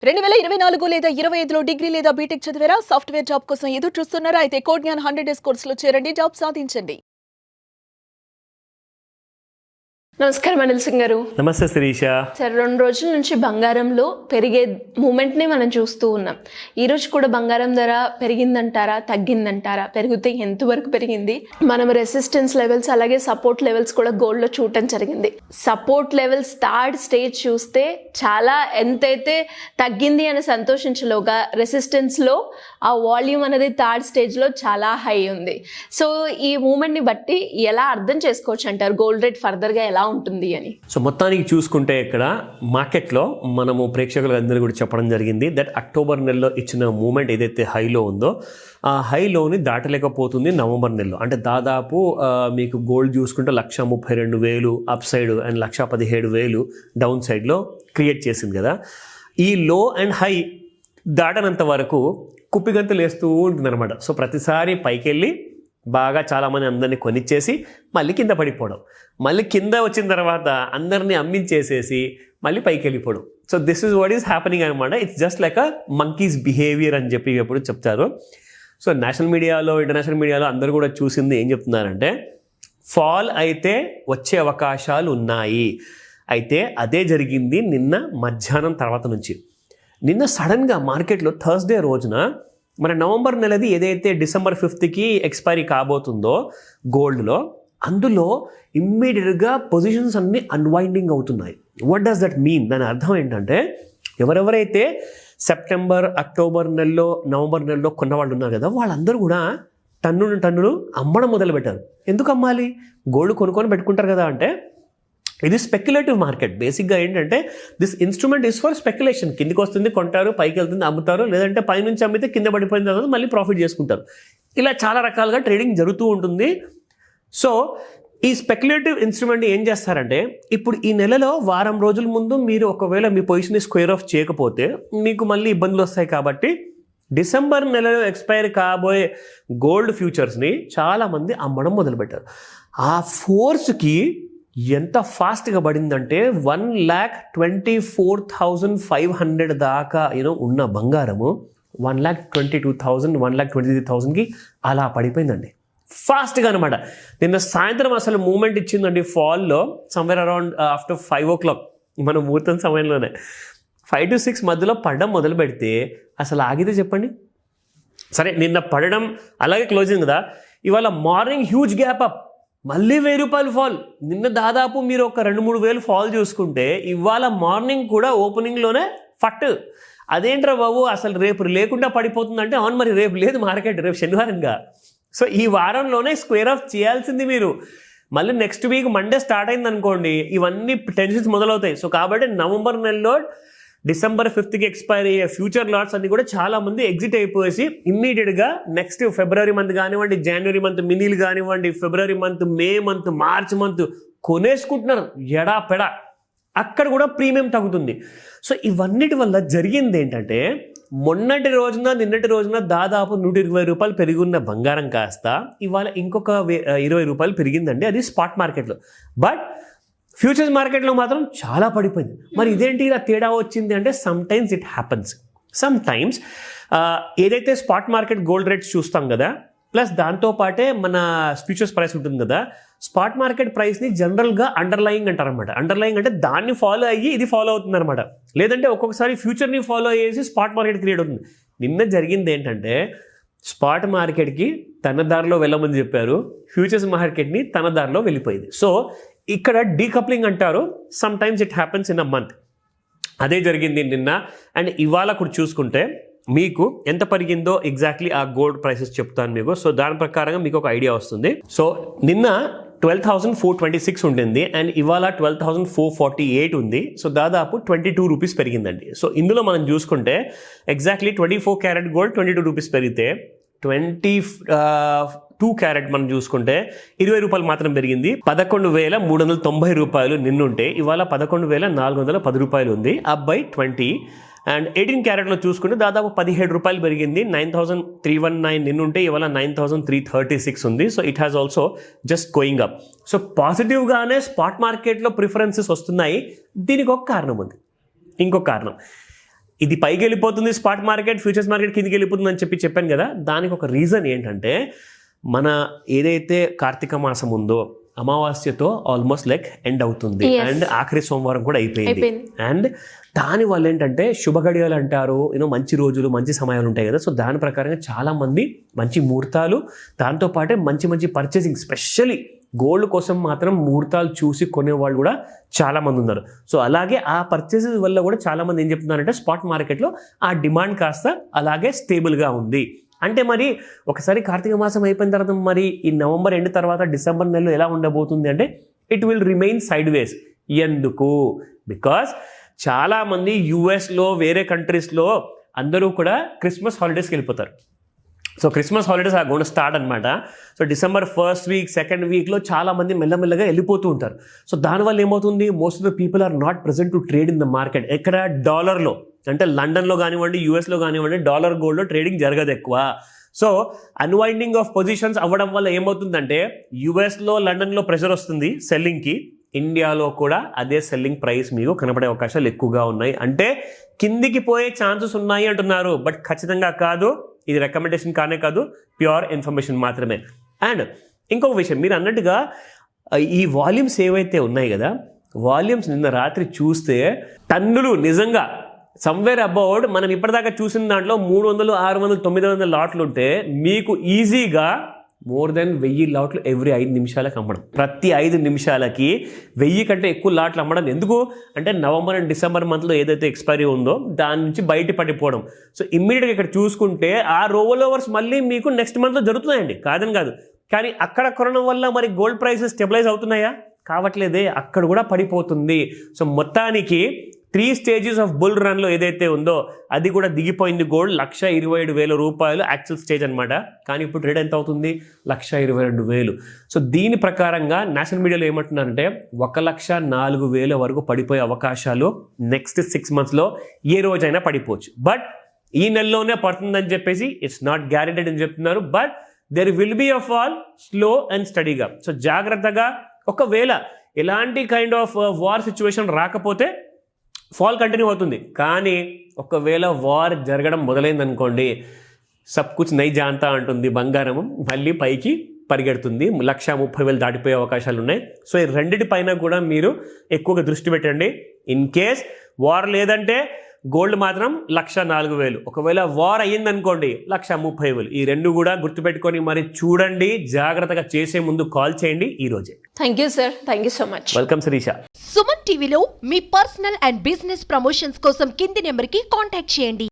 2024 లేదా 25లో డిగ్రీ లేదా బీటెక్ చదివారా? సాఫ్ట్‌వేర్ జాబ్ కోసం ఎదురు చూస్తున్నారా? అయితే కోడ్ జ్ఞాన్ 100 డేస్ కోర్సులో చేరండి, జాబ్ సాధించండి. నమస్కారం అనిల్ సింగ్ గారు. నమస్తే శిరీష. సార్, 2 రోజుల నుంచి బంగారంలో పెరిగే మూమెంట్ని మనం చూస్తూ ఉన్నాం. ఈరోజు కూడా బంగారం ధర పెరిగిందంటారా, తగ్గిందంటారా? పెరిగితే ఎంతవరకు పెరిగింది? మనం రెసిస్టెన్స్ లెవెల్స్ అలాగే సపోర్ట్ లెవెల్స్ కూడా గోల్డ్లో చూడటం జరిగింది. సపోర్ట్ లెవెల్స్ థర్డ్ స్టేజ్ చూస్తే చాలా ఎంతైతే తగ్గింది అని సంతోషించలోగా రెసిస్టెన్స్లో ఆ వాల్యూమ్ అనేది థర్డ్ స్టేజ్లో చాలా హై ఉంది. సో ఈ మూమెంట్ని బట్టి ఎలా అర్థం చేసుకోవచ్చు అంటారు గోల్డ్ రేట్ ఫర్దర్గా ఎలా ఉంటుంది అని? సో మొత్తానికి చూసుకుంటే ఇక్కడ మార్కెట్లో మనము ప్రేక్షకులందరూ కూడా చెప్పడం జరిగింది దట్ అక్టోబర్ నెలలో ఇచ్చిన మూమెంట్ ఏదైతే హైలో ఉందో ఆ హైలోని దాటలేకపోతుంది నవంబర్ నెలలో. అంటే దాదాపు మీకు గోల్డ్ చూసుకుంటే 1,32,000 అప్ సైడ్ అండ్ 1,17,000 డౌన్ సైడ్లో క్రియేట్ చేసింది కదా. ఈ లో అండ్ హై దాటనంత వరకు కుప్పిగంతులు వేస్తూ ఉంటుంది అనమాట. సో ప్రతిసారి పైకి వెళ్ళి బాగా చాలామంది అందరినీ కొనిచ్చేసి మళ్ళీ కింద పడిపోవడం, మళ్ళీ కింద వచ్చిన తర్వాత అందరినీ అమ్మించేసేసి మళ్ళీ పైకి వెళ్ళిపోవడం. So this is what is happening అనమాట. It's just like a monkeys behaviour అని చెప్పి ఎప్పుడు చెప్తారు. సో నేషనల్ మీడియాలో ఇంటర్నేషనల్ మీడియాలో అందరూ కూడా చూసింది ఏం చెప్తున్నారంటే ఫాల్ అయితే వచ్చే అవకాశాలు ఉన్నాయి. అయితే అదే జరిగింది నిన్న మధ్యాహ్నం తర్వాత నుంచి. నిన్న సడన్గా మార్కెట్లో థర్స్డే రోజున మన నవంబర్ నెలది ఏదైతే డిసెంబర్ 5కి ఎక్స్పైరీ కాబోతుందో గోల్డ్లో, అందులో ఇమ్మీడియట్గా పొజిషన్స్ అన్నీ అన్వైండింగ్ అవుతున్నాయి. What does that mean? దాని అర్థం ఏంటంటే ఎవరెవరైతే సెప్టెంబర్, అక్టోబర్ నెలలో, నవంబర్ నెలలో కొన్నవాళ్ళు ఉన్నారు కదా, వాళ్ళందరూ కూడా టన్నులు అమ్మడం మొదలుపెట్టారు. ఎందుకు అమ్మాలి? గోల్డ్ కొనుక్కొని పెట్టుకుంటారు కదా. అంటే ఇది స్పెక్యులేటివ్ మార్కెట్. బేసిక్గా ఏంటంటే this instrument is for speculation. కిందికి వస్తుంది కొంటారు, పైకి వెళ్తుంది అమ్ముతారు, లేదంటే పైనుంచి అమ్మితే కింద పడిపోయిన తర్వాత మళ్ళీ ప్రాఫిట్ చేసుకుంటారు. ఇలా చాలా రకాలుగా ట్రేడింగ్ జరుగుతూ ఉంటుంది. సో ఈ స్పెక్యులేటివ్ ఇన్స్ట్రుమెంట్ ఏం చేస్తారంటే ఇప్పుడు ఈ నెలలో వారం రోజుల ముందు మీరు ఒకవేళ మీ పొజిషన్ని స్క్వేర్ ఆఫ్ చేయకపోతే మీకు మళ్ళీ ఇబ్బందులు వస్తాయి. కాబట్టి డిసెంబర్ నెలలో ఎక్స్పైర్ కాబోయే గోల్డ్ ఫ్యూచర్స్ని చాలామంది అమ్మడం మొదలుపెట్టారు. ఆ ఫోర్స్కి ఎంత ఫాస్ట్గా పడిందంటే 1,24,500 దాకా ఉన్న బంగారము 1,22,000, 1,23,000కి అలా పడిపోయిందండి ఫాస్ట్గా అనమాట. నిన్న సాయంత్రం అసలు మూమెంట్ ఇచ్చిందండి ఫాల్లో సమ్వేర్ అరౌండ్ ఆఫ్టర్ 5 o'clock మన ముహూర్తం సమయంలోనే 5 to 6 మధ్యలో పడడం మొదలు పెడితే అసలు ఆగితే చెప్పండి. సరే, నిన్న పడడం అలాగే క్లోజింగ్ కదా. ఇవాళ మార్నింగ్ హ్యూజ్ గ్యాప్ అప్, మళ్ళీ 1,000 రూపాయలు ఫాల్. నిన్న దాదాపు మీరు ఒక 2-3 వేలు ఫాల్ చూసుకుంటే ఇవాళ మార్నింగ్ కూడా ఓపెనింగ్లోనే ఫట్. అదేంట్రా బాబు అసలు రేపు లేకుండా పడిపోతుందంటే అవును, మరి రేపు లేదు మార్కెట్, రేపు శనివారంగా. సో ఈ వారంలోనే స్క్వేర్ ఆఫ్ చేయాల్సింది మీరు. మళ్ళీ నెక్స్ట్ వీక్ మండే స్టార్ట్ అయింది అనుకోండి, ఇవన్నీ టెన్షన్స్ మొదలవుతాయి. సో కాబట్టి నవంబర్ నెలలో డిసెంబర్ 5కి ఎక్స్పైర్ అయ్యే ఫ్యూచర్ లాట్స్ అన్ని కూడా చాలా మంది ఎగ్జిట్ అయిపోయేసి ఇమ్మీడియట్గా నెక్స్ట్ ఫిబ్రవరి మంత్ కానివ్వండి, జనవరి మంత్ మినీలు కానివ్వండి, ఫిబ్రవరి month, May month, March month కొనేసుకుంటున్నారు ఎడా పెడా. అక్కడ కూడా ప్రీమియం తగ్గుతుంది. సో ఇవన్నిటి వల్ల జరిగింది ఏంటంటే నిన్నటి రోజున దాదాపు 120 రూపాయలు పెరిగి ఉన్న బంగారం కాస్త ఇవాళ ఇంకొక 20 రూపాయలు పెరిగిందండి. అది స్పాట్ మార్కెట్లో. బట్ ఫ్యూచర్స్ మార్కెట్లో మాత్రం చాలా పడిపోయింది. మరి ఇదేంటి ఇలా తేడా వచ్చింది అంటే సమ్టైమ్స్ ఇట్ హ్యాపన్స్. సమ్టైమ్స్ ఏదైతే స్పాట్ మార్కెట్ గోల్డ్ రేట్స్ చూస్తాం కదా, ప్లస్ దాంతోపాటే మన ఫ్యూచర్స్ ప్రైస్ ఉంటుంది కదా, స్పాట్ మార్కెట్ ప్రైస్ని జనరల్గా అండర్లయింగ్ అంటారనమాట. అండర్లయింగ్ అంటే దాన్ని ఫాలో అయ్యి ఇది ఫాలో అవుతుంది అనమాట. లేదంటే ఒక్కొక్కసారి ఫ్యూచర్ని ఫాలో అయ్యేసి స్పాట్ మార్కెట్ క్రియేట్ అవుతుంది. నిన్న జరిగింది ఏంటంటే స్పాట్ మార్కెట్కి తన దారిలో వెళ్ళమని చెప్పారు, ఫ్యూచర్స్ మార్కెట్ని తన దారిలో వెళ్ళిపోయింది. సో ఇక్కడ డీకప్లింగ్ అంటారు. Some times it happens in a month. అదే జరిగింది నిన్న. అండ్ ఇవాళ కూడా చూసుకుంటే మీకు ఎంత పెరిగిందో ఎగ్జాక్ట్లీ ఆ గోల్డ్ ప్రైసెస్ చెప్తాను మీకు. సో దాని ప్రకారంగా మీకు ఒక ఐడియా వస్తుంది. సో నిన్న 12,426 ఉంటుంది అండ్ ఇవాళ 12,448 ఉంది. సో దాదాపు 22 రూపీస్ పెరిగిందండి. సో ఇందులో మనం చూసుకుంటే ఎగ్జాక్ట్లీ 24 క్యారెట్ గోల్డ్ 22 రూపీస్ పెరిగితే 22 క్యారెట్ మనం చూసుకుంటే 20 రూపాయలు మాత్రం పెరిగింది. 11,390 రూపాయలు నిన్నుంటే ఇవాళ 11,410 రూపాయలు ఉంది, అప్ బై 20. అండ్ 18 క్యారెట్లో చూసుకుంటే దాదాపు 17 రూపాయలు పెరిగింది. 9,319 నిన్నుంటే ఇవాళ 9,336 ఉంది. So it has also just going up. So పాజిటివ్గానే స్పాట్ మార్కెట్లో ప్రిఫరెన్సెస్ వస్తున్నాయి. దీనికి ఒక కారణం ఉంది. ఇంకొక కారణం ఇది పైకి వెళ్ళిపోతుంది స్పాట్ మార్కెట్, ఫ్యూచర్స్ మార్కెట్ కిందికి వెళ్ళిపోతుంది అని చెప్పాను కదా. దానికి ఒక రీజన్ ఏంటంటే మన ఏదైతే కార్తీక మాసం ఉందో అమావాస్యతో ఆల్మోస్ట్ లైక్ ఎండ్ అవుతుంది అండ్ ఆఖరి సోమవారం కూడా అయిపోయింది. అండ్ దాని వల్ల ఏంటంటే శుభ గడియలు అంటారు, మంచి రోజులు మంచి సమయాలు ఉంటాయి కదా. సో దాని ప్రకారంగా చాలా మంది మంచి ముహూర్తాలు, దాంతోపాటే మంచి మంచి పర్చేసింగ్, స్పెషల్లీ గోల్డ్ కోసం మాత్రం ముహూర్తాలు చూసి కొనేవాళ్ళు కూడా చాలా మంది ఉన్నారు. సో అలాగే ఆ పర్చేసెస్ వల్ల కూడా చాలా మంది ఏం చెప్తున్నారంటే స్పాట్ మార్కెట్లో ఆ డిమాండ్ కాస్త అలాగే స్టేబుల్గా ఉంది. అంటే మరి ఒకసారి కార్తీక మాసం అయిపోయిన తర్వాత మరి ఈ నవంబర్ ఎండ్ తర్వాత డిసెంబర్ నెలలో ఎలా ఉండబోతుంది అంటే ఇట్ విల్ రిమైన్ సైడ్ వేస్. ఎందుకు? బికాస్ చాలామంది యూఎస్లో వేరే కంట్రీస్లో అందరూ కూడా క్రిస్మస్ హాలిడేస్కి వెళ్ళిపోతారు. So Christmas holidays are gonna start అనమాట. So December first week second వీక్లో చాలామంది మెల్లమెల్లగా వెళ్ళిపోతూ ఉంటారు. సో దానివల్ల ఏమవుతుంది, most of the people are not present to trade in the market. ఎక్కడ? డాలర్లో, అంటే లండన్లో కానివ్వండి, యూఎస్లో కానివ్వండి, డాలర్ గోల్డ్లో ట్రేడింగ్ జరగదు ఎక్కువ. సో అన్వైండింగ్ ఆఫ్ పొజిషన్స్ అవ్వడం వల్ల ఏమవుతుందంటే యూఎస్లో లండన్లో ప్రెషర్ వస్తుంది సెల్లింగ్కి, ఇండియాలో కూడా అదే సెల్లింగ్ ప్రైస్ మీకు కనపడే అవకాశాలు ఎక్కువగా ఉన్నాయి. అంటే కిందికి పోయే ఛాన్సెస్ ఉన్నాయి అంటున్నారు, బట్ ఖచ్చితంగా కాదు. ఇది రికమెండేషన్ కానే కాదు, ప్యూర్ ఇన్ఫర్మేషన్ మాత్రమే. అండ్ ఇంకొక విషయం, మీరు అన్నట్టుగా ఈ వాల్యూమ్స్ ఏవైతే ఉన్నాయి కదా, వాల్యూమ్స్ నిన్న రాత్రి చూస్తే టన్నులు నిజంగా సమ్వేర్ అబౌట్ మనం ఇప్పటిదాకా చూసిన దాంట్లో 300, 600, 900 లాట్లు ఉంటే మీకు ఈజీగా మోర్ దెన్ 1000 లాట్లు ఎవ్రీ 5 నిమిషాలకు అమ్మడం. ప్రతి 5 నిమిషాలకి 1000 కంటే ఎక్కువ లాట్లు అమ్మడం. ఎందుకు అంటే నవంబర్ అండ్ డిసెంబర్ మంత్లో ఏదైతే ఎక్స్పైరీ ఉందో దాని నుంచి బయట పడిపోవడం. సో ఇమ్మీడియట్గా ఇక్కడ చూసుకుంటే ఆ రోల్ ఓవర్స్ మళ్ళీ మీకు నెక్స్ట్ మంత్లో జరుగుతున్నాయండి, కాదని కాదు. కానీ అక్కడ కొనడం వల్ల మరి గోల్డ్ ప్రైసెస్ స్టెబిలైజ్ అవుతున్నాయా? కావట్లేదే, అక్కడ కూడా పడిపోతుంది. సో మొత్తానికి 3 స్టేజెస్ ఆఫ్ బుల్ రన్లో ఏదైతే ఉందో అది కూడా దిగిపోయింది. గోల్డ్ 1,27,000 రూపాయలు యాక్చువల్ స్టేజ్ అనమాట. కానీ ఇప్పుడు ట్రేడ్ ఎంత అవుతుంది? 1,22,000. సో దీని ప్రకారంగా నేషనల్ మీడియాలో ఏమంటున్నారంటే 1,04,000 వరకు పడిపోయే అవకాశాలు నెక్స్ట్ 6 monthsలో ఏ రోజైనా పడిపోవచ్చు. బట్ ఈ నెలలోనే పడుతుందని చెప్పేసి ఇట్స్ నాట్ గ్యారెంటెడ్ అని చెప్తున్నారు. But there will be a fall slow and స్టడీగా. సో జాగ్రత్తగా, ఒకవేళ ఎలాంటి కైండ్ ఆఫ్ వార్ సిచ్యువేషన్ రాకపోతే ఫాల్ కంటిన్యూ అవుతుంది. కానీ ఒకవేళ వార్ జరగడం మొదలైందనుకోండి, సబ్ కుచ్ నై జాంతా అంటుంది బంగారము, మళ్ళీ పైకి పరిగెడుతుంది. 1,30,000 దాటిపోయే అవకాశాలు ఉన్నాయి. సో ఈ రెండిటిపైన కూడా మీరు ఎక్కువగా దృష్టి పెట్టండి. ఇన్ కేస్ వార్ లేదంటే గోల్డ్ మాత్రం 1,04,000. ఒకవేళ వార్ అయ్యిందనుకోండి 1,30,000. ఈ రెండు కూడా గుర్తుపెట్టుకొని మరి చూడండి, జాగ్రత్తగా చేసే ముందు కాల్ చేయండి ఈ రోజే. Thank you sir, thank you so much. Welcome Shirisha. Suman టీవీలో మీ పర్సనల్ అండ్ బిజినెస్ ప్రమోషన్స్ కోసం కింది నెంబర్కి కాంటాక్ట్ చేయండి.